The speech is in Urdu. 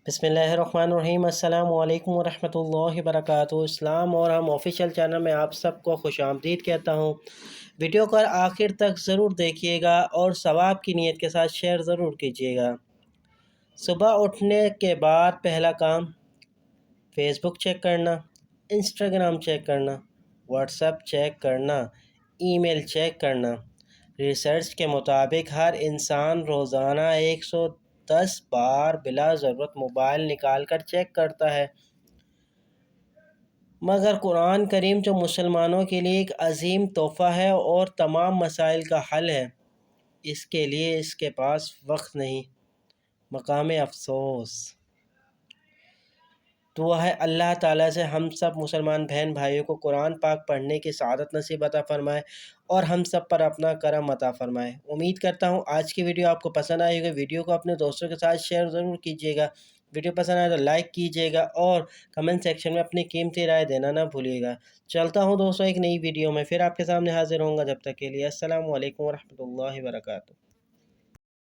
بسم اللہ الرحمن الرحیم۔ السلام علیکم ورحمۃ اللہ وبرکاتہ۔ اسلام اور ہم آفیشیل چینل میں آپ سب کو خوش آمدید کہتا ہوں۔ ویڈیو کو آخر تک ضرور دیکھیے گا اور ثواب کی نیت کے ساتھ شیئر ضرور کیجیے گا۔ صبح اٹھنے کے بعد پہلا کام فیس بک چیک کرنا، انسٹاگرام چیک کرنا، واٹس ایپ چیک کرنا، ای میل چیک کرنا۔ ریسرچ کے مطابق ہر انسان روزانہ 110 بار بلا ضرورت موبائل نکال کر چیک کرتا ہے، مگر قرآن کریم جو مسلمانوں کے لیے ایک عظیم تحفہ ہے اور تمام مسائل کا حل ہے، اس کے لیے اس کے پاس وقت نہیں۔ مقام افسوس۔ دعا ہے اللہ تعالیٰ سے ہم سب مسلمان بہن بھائیوں کو قرآن پاک پڑھنے کی سعادت نصیب عطا فرمائے اور ہم سب پر اپنا کرم عطا فرمائے۔ امید کرتا ہوں آج کی ویڈیو آپ کو پسند آئی ہوگی۔ ویڈیو کو اپنے دوستوں کے ساتھ شیئر ضرور کیجیے گا۔ ویڈیو پسند آئے تو لائک کیجیے گا اور کمنٹ سیکشن میں اپنی قیمتی رائے دینا نہ بھولیے گا۔ چلتا ہوں دوستوں ایک نئی ویڈیو میں، پھر آپ کے سامنے حاضر ہوں گا۔ جب تک کے لیے السلام علیکم ورحمۃ اللہ وبرکاتہ۔